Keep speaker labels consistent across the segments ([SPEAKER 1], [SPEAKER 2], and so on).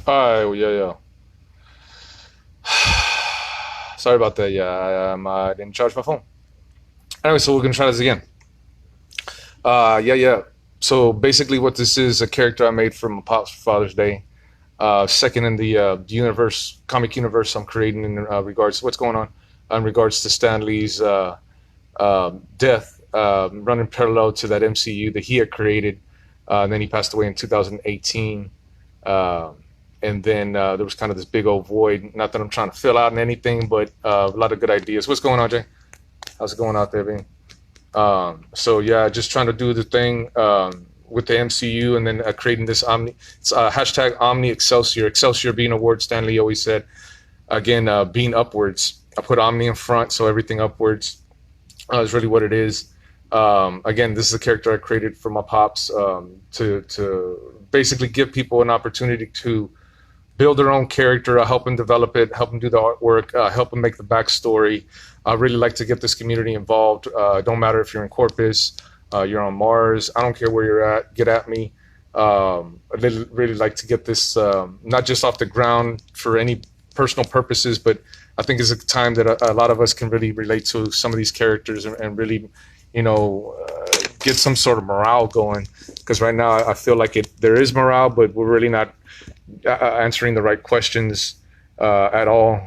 [SPEAKER 1] Oh, yeah, yeah. Sorry about that. Yeah, I didn't charge my phone. Anyway, so we're gonna try this again. Yeah. So basically, what this is a character I made for my pops for Father's Day. Second in the universe, comic universe I'm creating in regards to what's going on in regards to Stanley's death, running parallel to that MCU that he had created. And then he passed away in 2018. Uh, and then there was kind of this big old void. Not that I'm trying to fill out in anything, but a lot of good ideas. What's going on, Jay? How's it going out there, man? So yeah, just trying to do the thing with the MCU, and then creating this Omni. It's hashtag Omni Excelsior. Excelsior being a word Stanley always said. Again, being upwards. I put Omni in front, so everything upwards is really what it is. Again, this is a character I created for my pops to basically give people an opportunity to build their own character, help them develop it, help them do the artwork, help them make the backstory. I really like to get this community involved. Don't matter if you're in Corpus, you're on Mars. I don't care where you're at. Get at me. I really like to get this not just off the ground for any personal purposes, but I think it's a time that a lot of us can really relate to some of these characters and really, get some sort of morale going. Because right now I feel like there is morale, but we're really not answering the right questions at all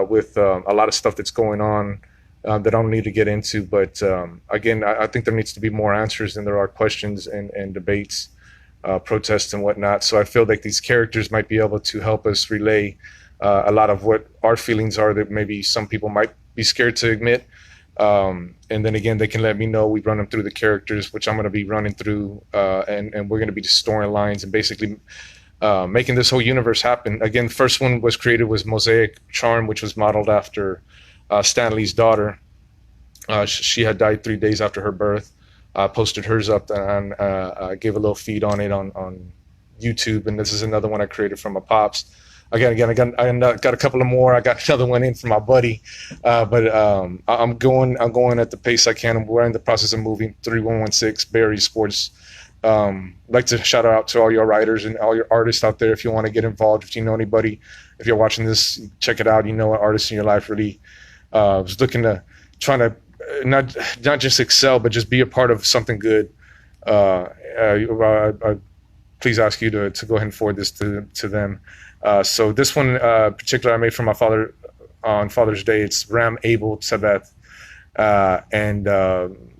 [SPEAKER 1] with a lot of stuff that's going on that I don't need to get into. But again, I think there needs to be more answers than there are questions and debates, protests and whatnot. So I feel like these characters might be able to help us relay a lot of what our feelings are that maybe some people might be scared to admit. And then again, they can let me know. We run them through the characters, which I'm going to be running through, and we're going to be just storylines and basically making this whole universe happen. Again, the first one was created was Mosaic Charm, which was modeled after Stanley's daughter. She had died 3 days after her birth. I posted hers up and I gave a little feed on it on YouTube. And this is another one I created from my pops. Again, I got a couple of more. I got another one in for my buddy, but I'm going at the pace I can. We're in the process of moving 3116 Barry Sports. Like to shout out to all your writers and all your artists out there. If you want to get involved, if you know anybody, if you're watching this, check it out. You know an artist in your life really was looking to trying to not just excel, but just be a part of something good. I please ask you to go ahead and forward this to them. So this one particular I made for my father on Father's Day. It's Ram Abel Tabbath. And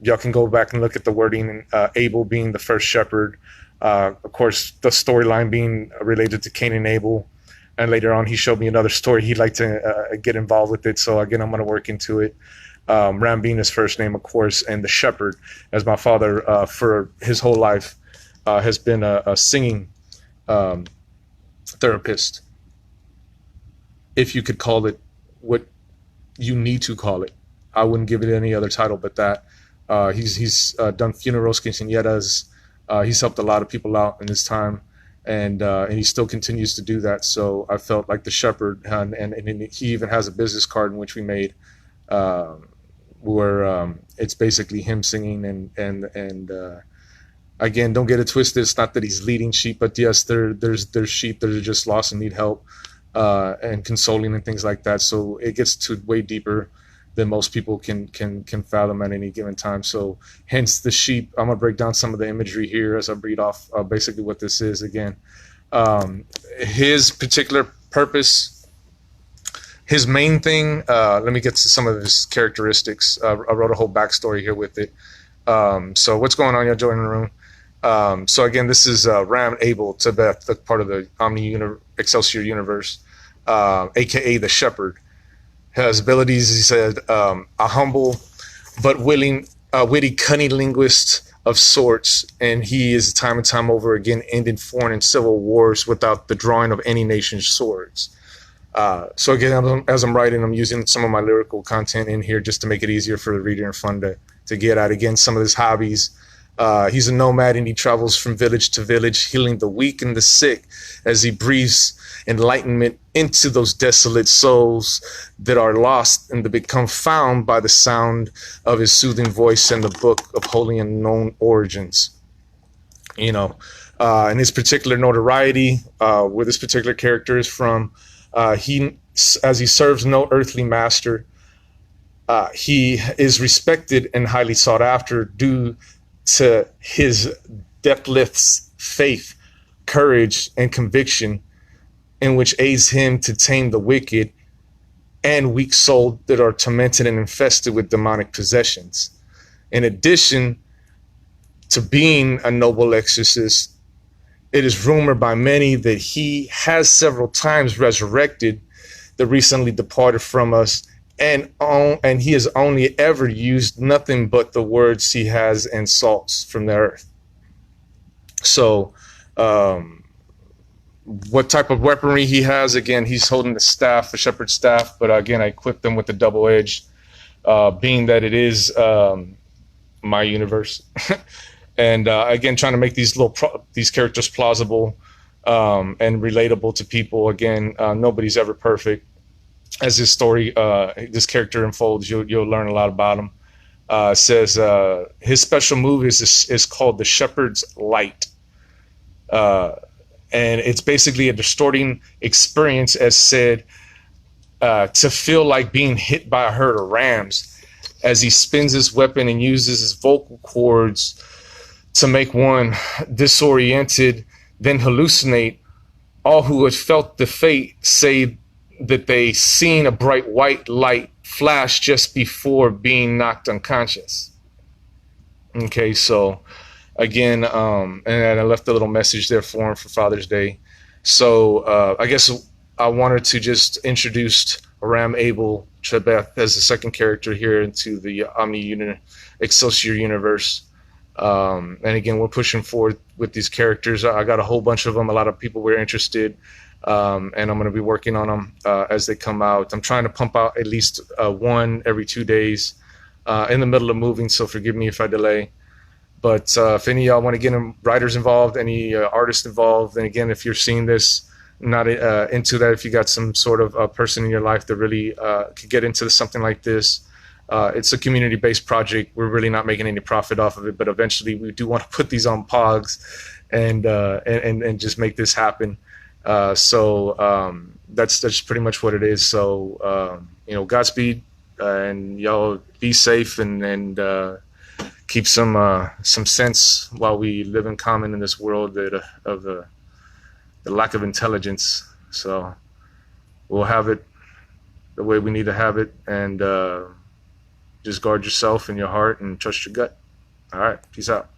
[SPEAKER 1] y'all can go back and look at the wording. Abel being the first shepherd. Of course, the storyline being related to Cain and Abel. And later on, he showed me another story. He'd like to get involved with it. So again, I'm going to work into it. Ram being his first name, of course, and the shepherd, as my father for his whole life has been a singing therapist, if you could call it what you need to call it. I wouldn't give it any other title but that. He's done funerals, quinceañeras. He's helped a lot of people out in his time, and he still continues to do that. So I felt like the shepherd, and he even has a business card in which we made, where it's basically him singing and again, don't get it twisted. It's not that he's leading sheep, but yes, there's sheep that are just lost and need help and consoling and things like that. So it gets to way deeper than most people can fathom at any given time. So hence the sheep. I'm gonna break down some of the imagery here as I read off basically what this is. Again, his particular purpose, his main thing. Let me get to some of his characteristics. I wrote a whole backstory here with it. So what's going on? Y'all joining the room. So again, this is Ram Abel Tabbath, the part of the Omni Excelsior universe, aka the Shepherd. His abilities, he said, a humble but witty, cunning linguist of sorts, and he is time and time over again ended foreign and civil wars without the drawing of any nation's swords. So again, as I'm writing, I'm using some of my lyrical content in here just to make it easier for the reader and fun to get at. Again, some of his hobbies. He's a nomad and he travels from village to village, healing the weak and the sick as he breathes enlightenment into those desolate souls that are lost and that become found by the sound of his soothing voice and the book of holy and known origins. and his particular notoriety, where this particular character is from. As he serves no earthly master, he is respected and highly sought after due to his depthless faith, courage, and conviction, in which aids him to tame the wicked and weak souled that are tormented and infested with demonic possessions. In addition to being a noble exorcist, it is rumored by many that he has several times resurrected the recently departed from us, and he has only ever used nothing but the words he has and salts from the earth. So what type of weaponry he has, again, he's holding the staff, the shepherd's staff, but again, I equipped them with the double edge, being that it is my universe. And again, trying to make these characters plausible and relatable to people. Again, nobody's ever perfect. As this story, this character unfolds, you'll learn a lot about him. It says his special move is called the Shepherd's Light. And it's basically a distorting experience, as said, to feel like being hit by a herd of rams, as he spins his weapon and uses his vocal cords to make one disoriented, then hallucinate. All who had felt the fate say that they seen a bright white light flash just before being knocked unconscious. Okay, so again, and I left a little message there for him for Father's Day. So I guess I wanted to just introduce Ram Abel Tabbath as the second character here into the Omni Excelsior universe. And again, we're pushing forward with these characters. I got a whole bunch of them. A lot of people were interested, and I'm going to be working on them as they come out. I'm trying to pump out at least one every 2 days, in the middle of moving, so forgive me if I delay. But if any of y'all want to get writers involved, any artists involved, and again, if you're seeing this, not into that, if you got some sort of person in your life that really could get into something like this, it's a community-based project. We're really not making any profit off of it, but eventually we do want to put these on pogs and just make this happen. So that's pretty much what it is. So Godspeed, and y'all be safe and keep some sense while we live in common in this world of the lack of intelligence. So we'll have it the way we need to have it, and just guard yourself and your heart and trust your gut. All right, peace out.